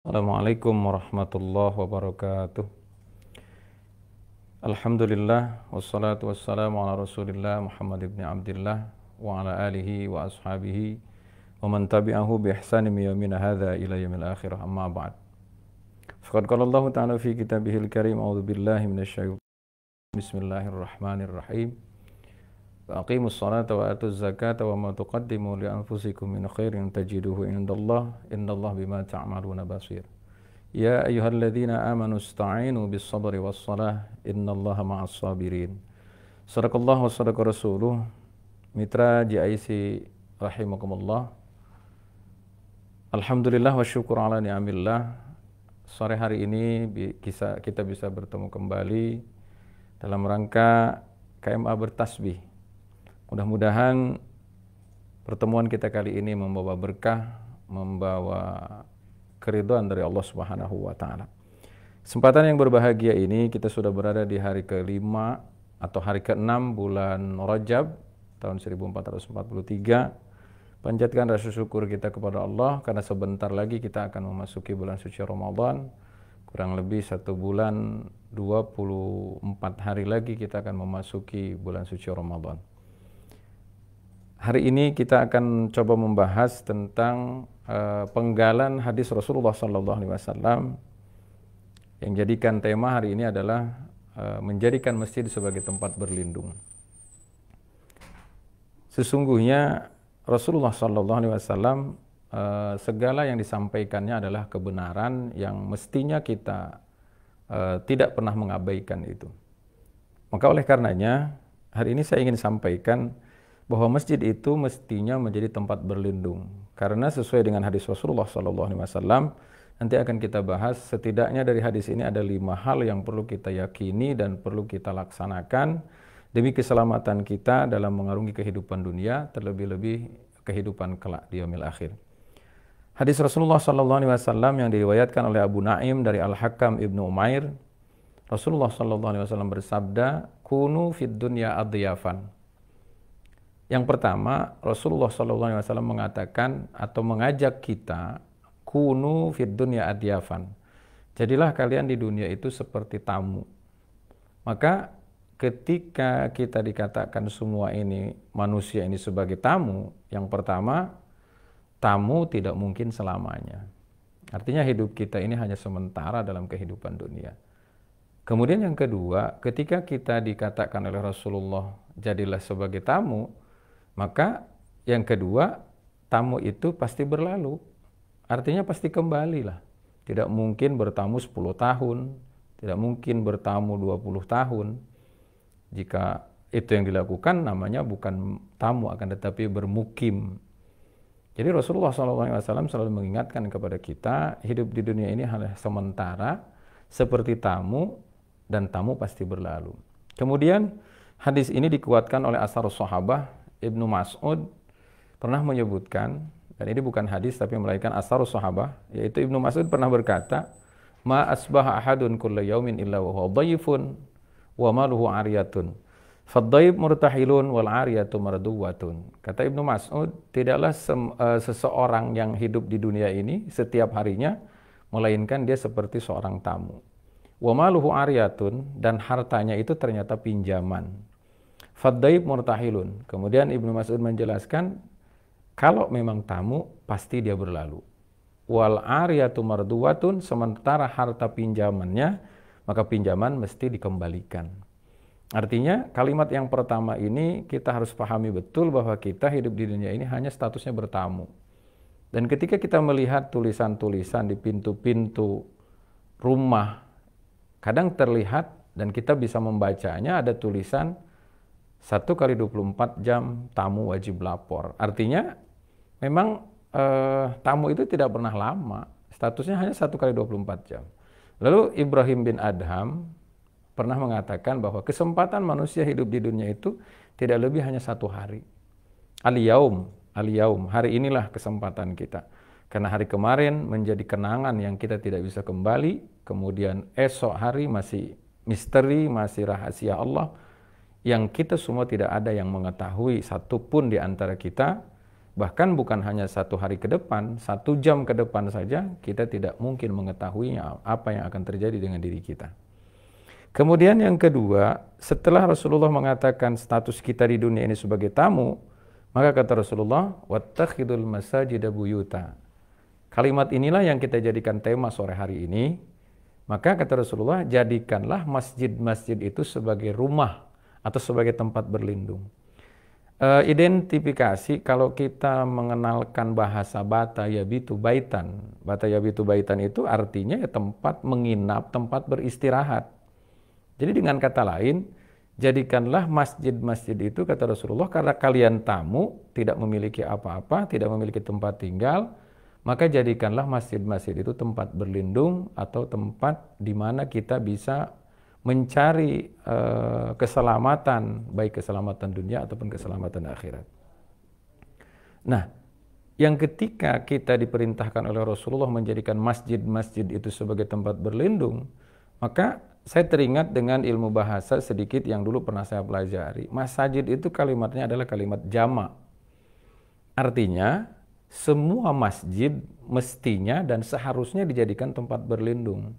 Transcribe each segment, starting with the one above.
Assalamualaikum warahmatullahi wabarakatuh. Alhamdulillah wassalatu wassalamu ala Rasulillah Muhammad ibn Abdullah wa ala alihi wa ashabihi wa man tabi'ahu bi ihsanin yawmina hadza ila yaumil akhirah, amma ba'd. Faqad qala Allah ta'ala fi kitabihil karim, a'udzu billahi minasyaitonir rajim. Bismillahirrahmanirrahim. Wa aqimus salata wa atuz zakata wa ma tuqaddimu li anfusikum min khairin tajiduhu indallah innallaha bima ta'maluna basir. Ya ayyuhalladzina amanu ista'inu bis sabri was salah innallaha ma'as sabirin. Sadaqallahu wa sadaqa rasuluh. Mitra JIC rahimakumullah. Alhamdulillah wa syukur ala ni'amillah. Sore hari ini kita bisa bertemu kembali dalam rangka KMA bertasbih. Mudah-mudahan pertemuan kita kali ini membawa berkah, membawa keridhaan dari Allah Subhanahu wa taala. Kesempatan yang berbahagia ini kita sudah berada di hari ke-5 atau hari ke-6 bulan Rajab tahun 1443. Panjatkan rasa syukur kita kepada Allah karena sebentar lagi kita akan memasuki bulan suci Ramadan. Kurang lebih 1 bulan 24 hari lagi kita akan memasuki bulan suci Ramadan. Hari ini kita akan coba membahas tentang penggalan hadis Rasulullah SAW yang jadikan tema hari ini adalah menjadikan masjid sebagai tempat berlindung. Sesungguhnya Rasulullah SAW segala yang disampaikannya adalah kebenaran yang mestinya kita tidak pernah mengabaikan itu. Maka oleh karenanya hari ini saya ingin sampaikan bahwa masjid itu mestinya menjadi tempat berlindung. Karena sesuai dengan hadis Rasulullah SAW, nanti akan kita bahas setidaknya dari hadis ini ada 5 hal yang perlu kita yakini dan perlu kita laksanakan demi keselamatan kita dalam mengarungi kehidupan dunia, terlebih-lebih kehidupan kelak di yaumil akhir. Hadis Rasulullah SAW yang diriwayatkan oleh Abu Naim dari Al-Hakam Ibnu Umair, Rasulullah SAW bersabda, "Kunu fid dunya adiyafan." Yang pertama, Rasulullah SAW mengatakan atau mengajak kita, kunu fid dunya adyafan. Jadilah kalian di dunia itu seperti tamu. Maka ketika kita dikatakan semua ini, manusia ini sebagai tamu, yang pertama, tamu tidak mungkin selamanya. Artinya hidup kita ini hanya sementara dalam kehidupan dunia. Kemudian yang kedua, ketika kita dikatakan oleh Rasulullah, jadilah sebagai tamu, maka yang kedua, tamu itu pasti berlalu. Artinya pasti kembali lah. Tidak mungkin bertamu 10 tahun, tidak mungkin bertamu 20 tahun. Jika itu yang dilakukan namanya bukan tamu, akan tetapi bermukim. Jadi Rasulullah SAW selalu mengingatkan kepada kita, hidup di dunia ini hanya sementara, seperti tamu, dan tamu pasti berlalu. Kemudian hadis ini dikuatkan oleh asharus sahabah. Ibnu Mas'ud pernah menyebutkan, dan ini bukan hadis tapi melainkan asharus sahabah, yaitu Ibnu Mas'ud pernah berkata, "Ma asbaha ahadun kulla yaumin illa wa huwa dhaifun wa maluhu ariyatun. Fadhaif murtahilun wal ariyatu marduwatun." Kata Ibnu Mas'ud, tidaklah seseorang yang hidup di dunia ini setiap harinya melainkan dia seperti seorang tamu. Wa maluhu ariyatun, dan hartanya itu ternyata pinjaman. Fadhaib murtahilun. Kemudian Ibnu Mas'ud menjelaskan, kalau memang tamu pasti dia berlalu. Wal ariyatu marduwatun, sementara harta pinjamannya, maka pinjaman mesti dikembalikan. Artinya kalimat yang pertama ini kita harus pahami betul bahwa kita hidup di dunia ini hanya statusnya bertamu. Dan ketika kita melihat tulisan-tulisan di pintu-pintu rumah, kadang terlihat dan kita bisa membacanya ada tulisan 1 kali 24 jam tamu wajib lapor. Artinya memang tamu itu tidak pernah lama. Statusnya hanya 1 kali 24 jam. Lalu Ibrahim bin Adham pernah mengatakan bahwa kesempatan manusia hidup di dunia itu tidak lebih hanya 1 hari. Al-yaum, hari inilah kesempatan kita. Karena hari kemarin menjadi kenangan yang kita tidak bisa kembali. Kemudian esok hari masih misteri, masih rahasia Allah, yang kita semua tidak ada yang mengetahui satupun di antara kita. Bahkan bukan hanya 1 hari ke depan, 1 jam ke depan saja kita tidak mungkin mengetahuinya apa yang akan terjadi dengan diri kita. Kemudian yang kedua, setelah Rasulullah mengatakan status kita di dunia ini sebagai tamu, maka kata Rasulullah, wattakhidul masajida buyuta. Kalimat inilah yang kita jadikan tema sore hari ini. Maka kata Rasulullah, jadikanlah masjid-masjid itu sebagai rumah atau sebagai tempat berlindung. Identifikasi kalau kita mengenalkan bahasa bata yabitu baitan. Bata yabitu baitan itu artinya ya tempat menginap, tempat beristirahat. Jadi dengan kata lain, jadikanlah masjid-masjid itu kata Rasulullah karena kalian tamu, tidak memiliki apa-apa, tidak memiliki tempat tinggal, maka jadikanlah masjid-masjid itu tempat berlindung atau tempat di mana kita bisa mencari keselamatan, baik keselamatan dunia ataupun keselamatan akhirat. Nah, yang ketika kita diperintahkan oleh Rasulullah menjadikan masjid-masjid itu sebagai tempat berlindung, maka saya teringat dengan ilmu bahasa sedikit yang dulu pernah saya pelajari. Masjid itu kalimatnya adalah kalimat jamak. Artinya, semua masjid mestinya dan seharusnya dijadikan tempat berlindung.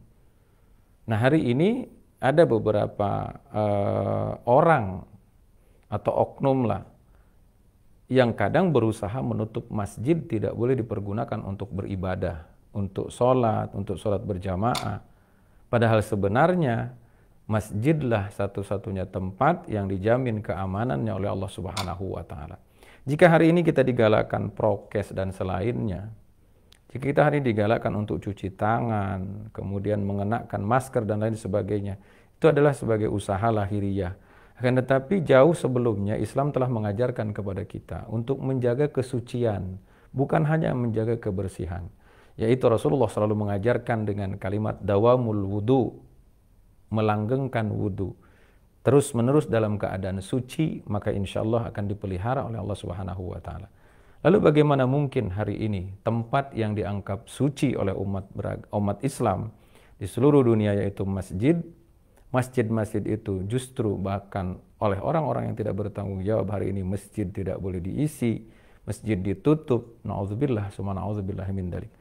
Nah, hari ini ada beberapa orang atau oknum lah yang kadang berusaha menutup masjid tidak boleh dipergunakan untuk beribadah, untuk sholat berjamaah. Padahal sebenarnya masjidlah satu-satunya tempat yang dijamin keamanannya oleh Allah Subhanahu wa Ta'ala. Jika hari ini kita digalakkan prokes dan selainnya, jika kita hari ini digalakkan untuk cuci tangan, kemudian mengenakan masker dan lain sebagainya, itu adalah sebagai usaha lahiriah. Akan tetapi jauh sebelumnya Islam telah mengajarkan kepada kita untuk menjaga kesucian, bukan hanya menjaga kebersihan. Yaitu Rasulullah selalu mengajarkan dengan kalimat dawamul wudu, melanggengkan wudu, terus menerus dalam keadaan suci, maka insya Allah akan dipelihara oleh Allah Subhanahu wa Ta'ala. Lalu bagaimana mungkin hari ini tempat yang dianggap suci oleh umat Islam di seluruh dunia yaitu masjid-masjid itu justru bahkan oleh orang-orang yang tidak bertanggung jawab hari ini masjid tidak boleh diisi, masjid ditutup, na'udzubillah, summa na'udzubillah min dzalik.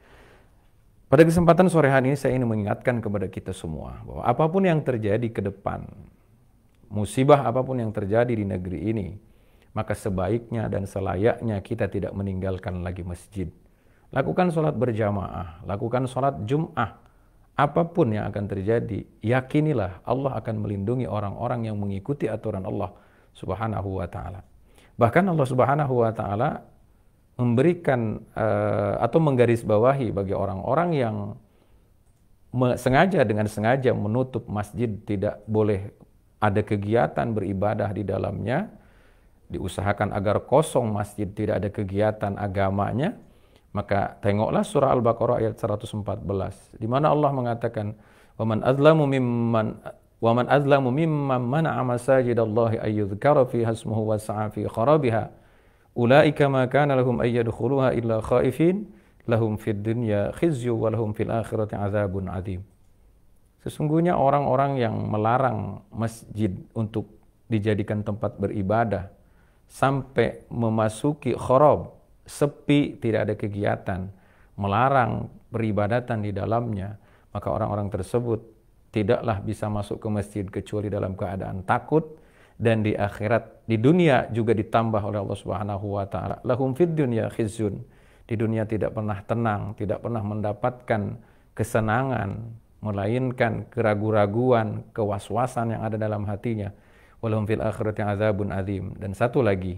Pada kesempatan sore hari ini saya ingin mengingatkan kepada kita semua bahwa apapun yang terjadi ke depan, musibah apapun yang terjadi di negeri ini, maka sebaiknya dan selayaknya kita tidak meninggalkan lagi masjid. Lakukan sholat berjamaah, lakukan sholat Jum'ah. Apapun yang akan terjadi, yakinilah Allah akan melindungi orang-orang yang mengikuti aturan Allah Subhanahu wa Ta'ala. Bahkan Allah Subhanahu wa Ta'ala memberikan atau menggarisbawahi bagi orang-orang yang dengan sengaja menutup masjid, tidak boleh ada kegiatan beribadah di dalamnya, diusahakan agar kosong masjid, tidak ada kegiatan agamanya. Maka tengoklah surah Al-Baqarah ayat 114 di mana Allah mengatakan waman azlamu mimman mana'a masajidallahi ayyudhkara fiha ismuhu wa sa'a fi kharabiha ulaika ma kana lahum ay yadkhuluha illa khaifin lahum fid dunya khizyu wa lahum fil akhirati adzabun adzim. Sesungguhnya orang-orang yang melarang masjid untuk dijadikan tempat beribadah sampai memasuki kharab, sepi, tidak ada kegiatan, melarang peribadatan di dalamnya, maka orang-orang tersebut tidaklah bisa masuk ke masjid kecuali dalam keadaan takut, dan di akhirat, di dunia juga ditambah oleh Allah Subhanahu wa Ta'ala, lahum fid dunya khizyun, di dunia tidak pernah tenang, tidak pernah mendapatkan kesenangan, melainkan keraguan-raguan, kewaswasan yang ada dalam hatinya. Walahum fil akhirati adzabun adzim. Dan satu lagi,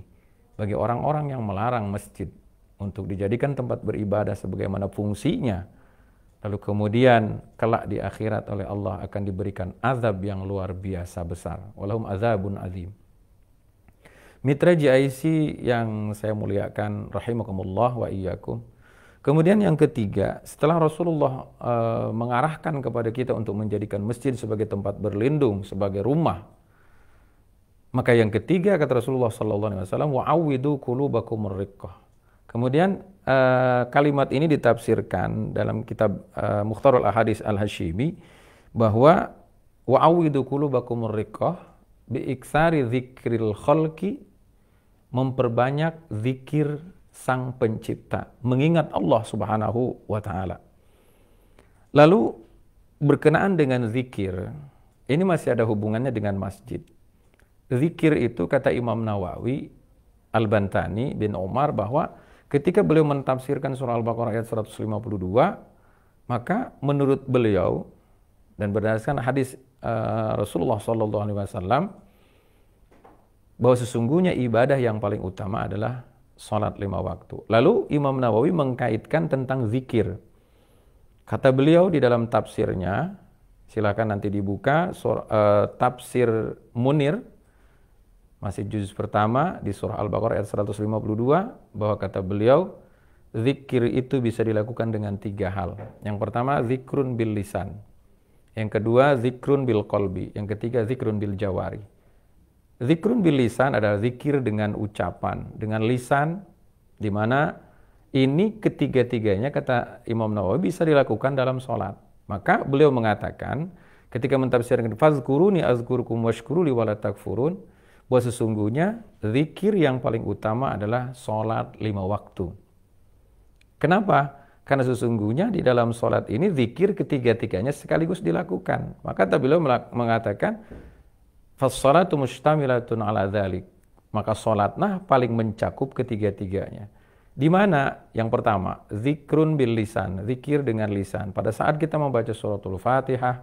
bagi orang-orang yang melarang masjid untuk dijadikan tempat beribadah sebagaimana fungsinya, lalu kemudian kelak di akhirat oleh Allah akan diberikan azab yang luar biasa besar. Walahum adzabun adzim. Mitra GIC yang saya muliakan, rahimakumullah wa iyyakum. Kemudian yang ketiga, setelah Rasulullah mengarahkan kepada kita untuk menjadikan masjid sebagai tempat berlindung, sebagai rumah, maka yang ketiga kata Rasulullah SAW, wa'awwidu qulubakumur riqqah. Kemudian kalimat ini ditafsirkan dalam kitab Mukhtarul Ahadits Al-Hashimi bahwa wa'awwidu qulubakumur riqqah biiksari dzikril khalqi, memperbanyak zikir Sang Pencipta, mengingat Allah Subhanahu wa Ta'ala. Lalu berkenaan dengan zikir, ini masih ada hubungannya dengan masjid. Zikir itu kata Imam Nawawi Al-Bantani bin Umar bahwa ketika beliau mentafsirkan surah Al-Baqarah ayat 152, maka menurut beliau dan berdasarkan hadis Rasulullah SAW, bahwa sesungguhnya ibadah yang paling utama adalah sholat 5 waktu. Lalu Imam Nawawi mengkaitkan tentang zikir. Kata beliau di dalam tafsirnya, silakan nanti dibuka, tafsir Munir, masih juz pertama di surah Al-Baqarah ayat 152, bahwa kata beliau, zikir itu bisa dilakukan dengan 3 hal. Yang pertama, zikrun bil lisan. Yang kedua, zikrun bil qalbi. Yang ketiga, zikrun bil jawari. Zikrun bil lisan adalah zikir dengan ucapan, dengan lisan, di mana ini ketiga-tiganya kata Imam Nawawi bisa dilakukan dalam sholat. Maka beliau mengatakan ketika mentafsirkan fazkuruni azkurkum washkuruli wala takfurun, bahwa sesungguhnya zikir yang paling utama adalah sholat 5 waktu. Kenapa? Karena sesungguhnya di dalam sholat ini zikir ketiga-tiganya sekaligus dilakukan. Maka beliau mengatakan fas-sholatu mustamilatun ala dzalik. Maka sholatlah paling mencakup ketiga-tiganya. Di mana? Yang pertama, zikrun bil lisan, zikir dengan lisan. Pada saat kita membaca suratul Fatihah,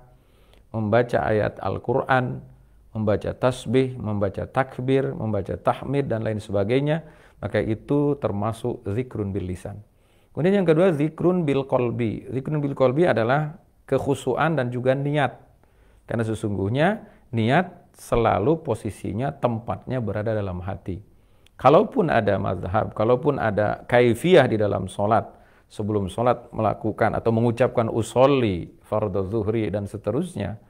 membaca ayat Al-Quran, membaca tasbih, membaca takbir, membaca tahmid, dan lain sebagainya, maka itu termasuk zikrun bil lisan. Kemudian yang kedua, zikrun bil qalbi. Zikrun bil qalbi adalah kekhusyuan dan juga niat. Karena sesungguhnya niat selalu posisinya, tempatnya berada dalam hati. Kalaupun ada mazhab, kalaupun ada kaifiyah di dalam sholat, sebelum sholat melakukan atau mengucapkan usolli, fardhu zuhri, dan seterusnya,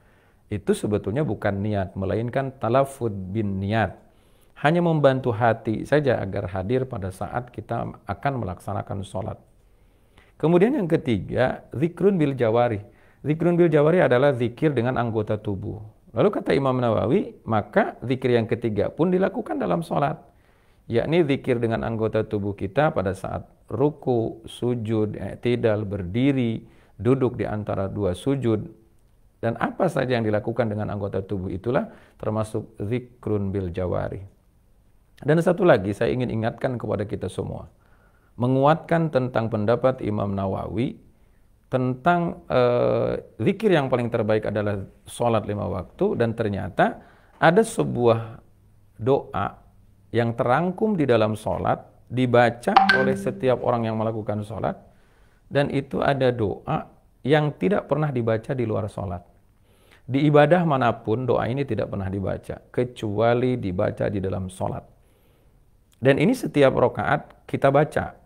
itu sebetulnya bukan niat, melainkan talafud bin niat. Hanya membantu hati saja agar hadir pada saat kita akan melaksanakan sholat. Kemudian yang ketiga, zikrun bil jawari. Zikrun bil jawari adalah zikir dengan anggota tubuh. Lalu kata Imam Nawawi, maka zikir yang ketiga pun dilakukan dalam sholat, yakni zikir dengan anggota tubuh kita pada saat ruku, sujud, i'tidal, berdiri, duduk di antara 2 sujud, dan apa saja yang dilakukan dengan anggota tubuh itulah termasuk zikrun bil jawari. Dan satu lagi saya ingin ingatkan kepada kita semua, menguatkan tentang pendapat Imam Nawawi tentang zikir yang paling terbaik adalah sholat 5 waktu, dan ternyata ada sebuah doa yang terangkum di dalam sholat, dibaca oleh setiap orang yang melakukan sholat, dan itu ada doa yang tidak pernah dibaca di luar sholat. Di ibadah manapun doa ini tidak pernah dibaca, kecuali dibaca di dalam sholat. Dan ini setiap rakaat kita baca,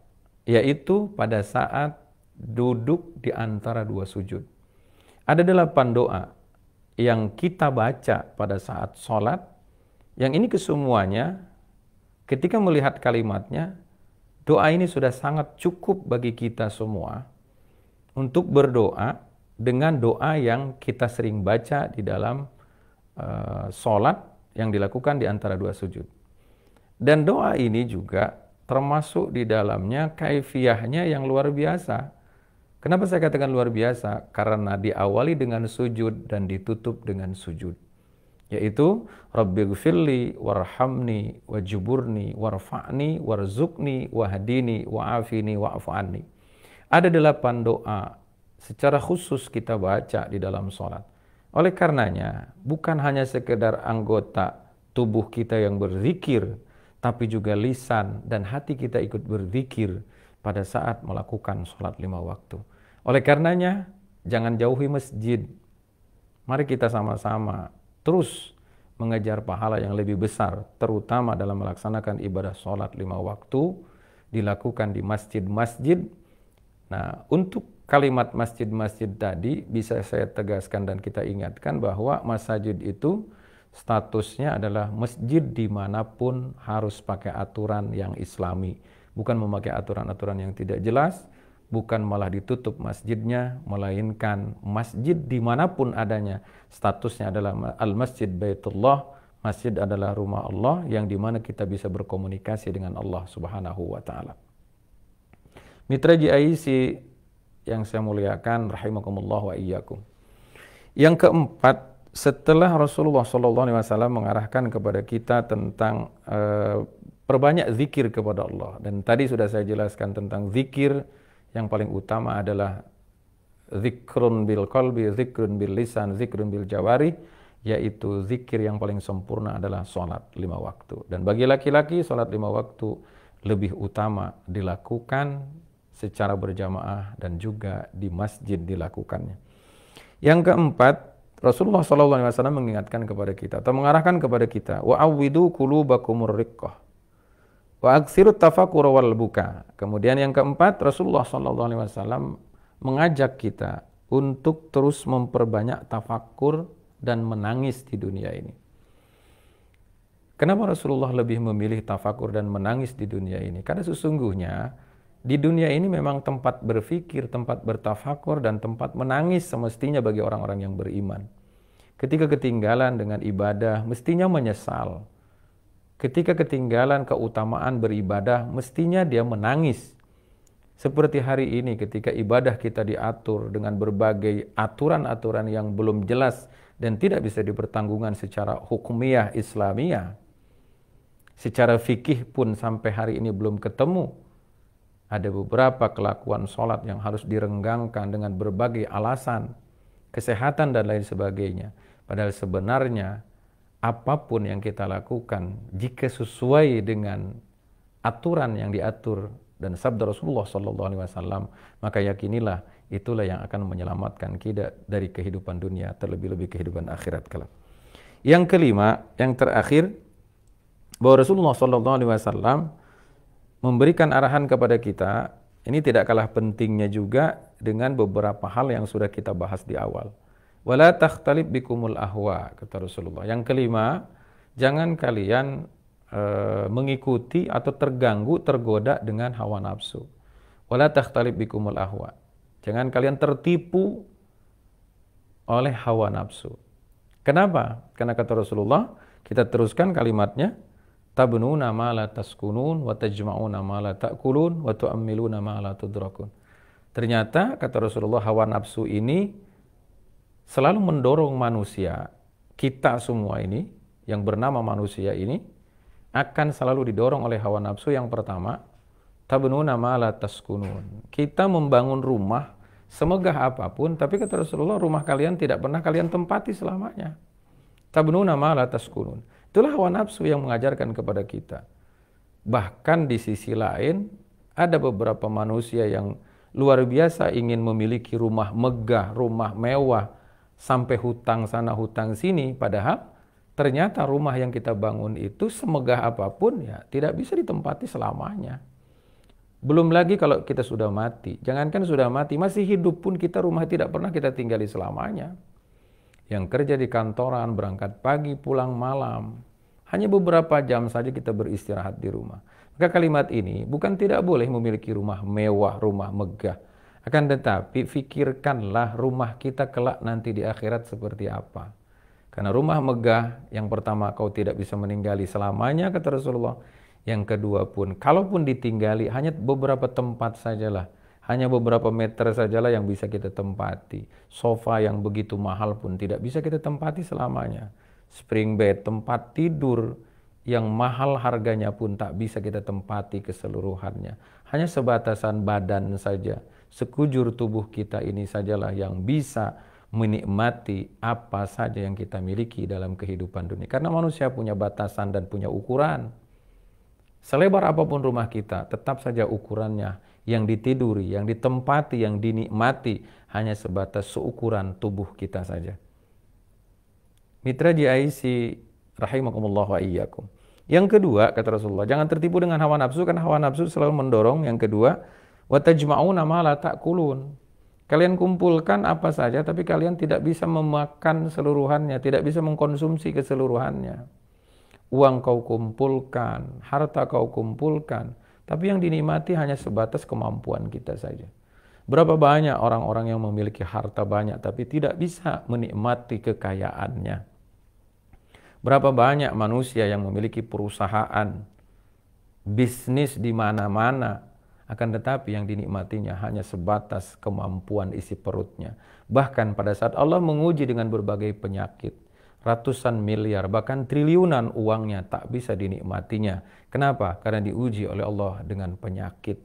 yaitu pada saat duduk di antara 2 sujud. Ada 8 doa yang kita baca pada saat sholat, yang ini kesemuanya ketika melihat kalimatnya, doa ini sudah sangat cukup bagi kita semua untuk berdoa dengan doa yang kita sering baca di dalam sholat yang dilakukan di antara 2 sujud. Dan doa ini juga termasuk di dalamnya kaifiyahnya yang luar biasa. Kenapa saya katakan luar biasa? Karena diawali dengan sujud dan ditutup dengan sujud. Yaitu, Rabbighfirli warhamni wajburni warfa'ni warzuqni wahdini wa'afini wa'fu anni. Ada 8 doa secara khusus kita baca di dalam sholat. Oleh karenanya, bukan hanya sekedar anggota tubuh kita yang berzikir, tapi juga lisan dan hati kita ikut berzikir pada saat melakukan sholat 5 waktu. Oleh karenanya, jangan jauhi masjid. Mari kita sama-sama terus mengejar pahala yang lebih besar, terutama dalam melaksanakan ibadah sholat 5 waktu, dilakukan di masjid-masjid. Nah, untuk kalimat masjid-masjid tadi, bisa saya tegaskan dan kita ingatkan bahwa masjid itu statusnya adalah masjid dimanapun harus pakai aturan yang islami. Bukan memakai aturan-aturan yang tidak jelas, bukan malah ditutup masjidnya, melainkan masjid dimanapun adanya, statusnya adalah al-masjid baitullah, masjid adalah rumah Allah yang dimana kita bisa berkomunikasi dengan Allah subhanahu wa ta'ala. Mitra GIC yang saya muliakan, rahimakumullah wa iyyakum. Yang keempat, setelah Rasulullah SAW mengarahkan kepada kita tentang perbanyak zikir kepada Allah, dan tadi sudah saya jelaskan tentang zikir yang paling utama adalah zikrun bil qalbi, zikrun bil lisan, zikrun bil jawari, yaitu zikir yang paling sempurna adalah sholat 5 waktu. Dan bagi laki-laki, sholat 5 waktu lebih utama dilakukan secara berjamaah dan juga di masjid dilakukannya. Yang keempat, Rasulullah SAW mengingatkan kepada kita atau mengarahkan kepada kita, wa awwidu qulubakumur riqqah wa aktsirut tafakkur wal buka. Kemudian yang keempat, Rasulullah SAW mengajak kita untuk terus memperbanyak tafakur dan menangis di dunia ini. Kenapa Rasulullah lebih memilih tafakur dan menangis di dunia ini? Karena sesungguhnya di dunia ini memang tempat berfikir, tempat bertafakur, dan tempat menangis semestinya bagi orang-orang yang beriman. Ketika ketinggalan dengan ibadah, mestinya menyesal. Ketika ketinggalan keutamaan beribadah, mestinya dia menangis. Seperti hari ini ketika ibadah kita diatur dengan berbagai aturan-aturan yang belum jelas dan tidak bisa dipertanggungkan secara hukumiyah Islamiyah. Secara fikih pun sampai hari ini belum ketemu. Ada beberapa kelakuan sholat yang harus direnggangkan dengan berbagai alasan, kesehatan dan lain sebagainya. Padahal sebenarnya apapun yang kita lakukan, jika sesuai dengan aturan yang diatur dan sabda Rasulullah SAW, maka yakinilah itulah yang akan menyelamatkan kita dari kehidupan dunia, terlebih-lebih kehidupan akhirat kelak. Yang kelima, yang terakhir, bahwa Rasulullah SAW memberikan arahan kepada kita, ini tidak kalah pentingnya juga dengan beberapa hal yang sudah kita bahas di awal. Wala takhtalib bikumul ahwa, kata Rasulullah. Yang kelima, jangan kalian mengikuti atau terganggu, tergoda dengan hawa nafsu. Wala takhtalib bikumul ahwa. Jangan kalian tertipu oleh hawa nafsu. Kenapa? Karena kata Rasulullah, kita teruskan kalimatnya, tabnuna ma la taskunun wa tajma'una ma la ta'kulun wa tu'ammiluna ma la tudrakun. Ternyata kata Rasulullah, hawa nafsu ini selalu mendorong manusia, kita semua ini yang bernama manusia ini akan selalu didorong oleh hawa nafsu. Yang pertama, tabnuna ma la taskunun. Kita membangun rumah semegah apapun, tapi kata Rasulullah, rumah kalian tidak pernah kalian tempati selamanya. Tabnuna ma la taskunun. Itulah hawa nafsu yang mengajarkan kepada kita. Bahkan di sisi lain, ada beberapa manusia yang luar biasa ingin memiliki rumah megah, rumah mewah, sampai hutang sana hutang sini, padahal ternyata rumah yang kita bangun itu semegah apapun ya tidak bisa ditempati selamanya. Belum lagi kalau kita sudah mati, jangankan sudah mati, masih hidup pun kita rumah tidak pernah kita tinggali selamanya. Yang kerja di kantoran, berangkat pagi, pulang malam, hanya beberapa jam saja kita beristirahat di rumah. Maka kalimat ini bukan tidak boleh memiliki rumah mewah, rumah megah. Akan tetapi fikirkanlah rumah kita kelak nanti di akhirat seperti apa. Karena rumah megah, yang pertama kau tidak bisa meninggali selamanya, kata Rasulullah. Yang kedua pun, kalaupun ditinggali, hanya beberapa tempat sajalah. Hanya beberapa meter sajalah yang bisa kita tempati. Sofa yang begitu mahal pun tidak bisa kita tempati selamanya. Spring bed, tempat tidur yang mahal harganya pun tak bisa kita tempati keseluruhannya. Hanya sebatasan badan saja. Sekujur tubuh kita ini sajalah yang bisa menikmati apa saja yang kita miliki dalam kehidupan dunia. Karena manusia punya batasan dan punya ukuran. Selebar apapun rumah kita, tetap saja ukurannya yang ditiduri, yang ditempati, yang dinikmati hanya sebatas seukuran tubuh kita saja. Mitra GIC rahimakumullah wa iyyakum. Yang kedua, kata Rasulullah, jangan tertipu dengan hawa nafsu, karena hawa nafsu selalu mendorong. Yang kedua, wa tajma'una ma la ta'kulun. Kalian kumpulkan apa saja, tapi kalian tidak bisa memakan seluruhannya, tidak bisa mengkonsumsi keseluruhannya. Uang kau kumpulkan, harta kau kumpulkan, tapi yang dinikmati hanya sebatas kemampuan kita saja. Berapa banyak orang-orang yang memiliki harta banyak, tapi tidak bisa menikmati kekayaannya. Berapa banyak manusia yang memiliki perusahaan, bisnis di mana-mana, Akan tetapi yang dinikmatinya hanya sebatas kemampuan isi perutnya. Bahkan pada saat Allah menguji dengan berbagai penyakit, ratusan miliar, bahkan triliunan uangnya tak bisa dinikmatinya. Kenapa? Karena diuji oleh Allah dengan penyakit.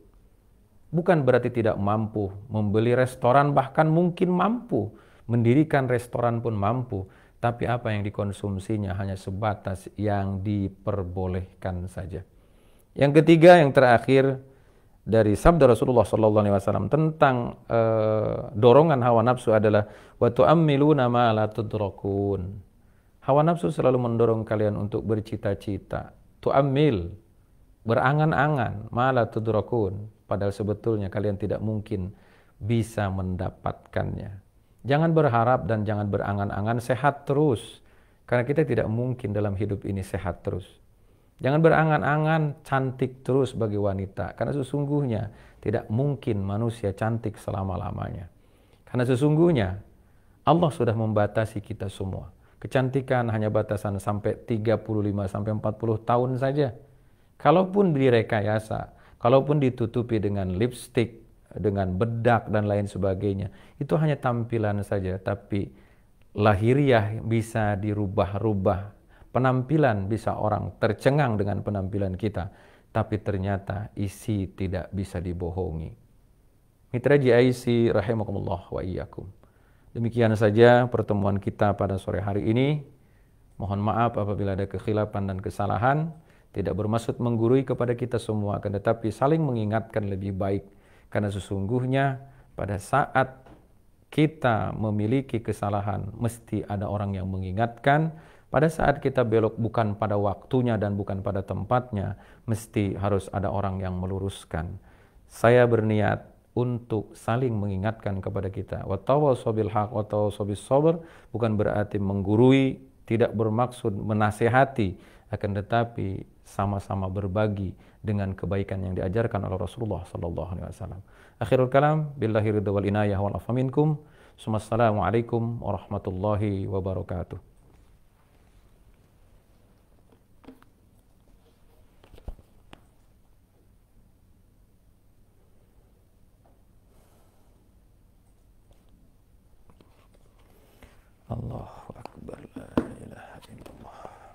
Bukan berarti tidak mampu membeli restoran, bahkan mungkin mampu mendirikan restoran pun mampu. Tapi apa yang dikonsumsinya hanya sebatas yang diperbolehkan saja. Yang ketiga, yang terakhir, dari sabda Rasulullah SAW tentang dorongan hawa nafsu adalah wa tu'ammiluna ma la tudrakun. Hawa nafsu selalu mendorong kalian untuk bercita-cita, tu'ammil, berangan-angan, ma la tudrakun, padahal sebetulnya kalian tidak mungkin bisa mendapatkannya. Jangan berharap dan jangan berangan-angan sehat terus, karena kita tidak mungkin dalam hidup ini sehat terus. Jangan berangan-angan cantik terus bagi wanita, karena sesungguhnya tidak mungkin manusia cantik selama-lamanya. Karena sesungguhnya Allah sudah membatasi kita semua. Kecantikan hanya batasan sampai 35 sampai 40 tahun saja. Kalaupun direkayasa, kalaupun ditutupi dengan lipstik, dengan bedak dan lain sebagainya, itu hanya tampilan saja, tapi lahiriah bisa dirubah-rubah. Penampilan bisa orang tercengang dengan penampilan kita, tapi ternyata isi tidak bisa dibohongi. Mitra GIC rahimakumullah wa iyyakum. Demikian saja pertemuan kita pada sore hari ini. Mohon maaf apabila ada kekhilafan dan kesalahan. Tidak bermaksud menggurui kepada kita semua, akan tetapi saling mengingatkan lebih baik. Karena sesungguhnya pada saat kita memiliki kesalahan, mesti ada orang yang mengingatkan. Pada saat kita belok bukan pada waktunya dan bukan pada tempatnya, mesti harus ada orang yang meluruskan. Saya berniat untuk saling mengingatkan kepada kita. Wa tawassaw bil haq wa tawassaw bis sabr, bukan berarti menggurui, tidak bermaksud menasehati, akan tetapi sama-sama berbagi dengan kebaikan yang diajarkan oleh Rasulullah sallallahu alaihi wasallam. Akhirul kalam, billahi ridha wal inayah wal afa minkum. Assalamualaikum warahmatullahi wabarakatuh. Allahu akbar, la ilaha illallah.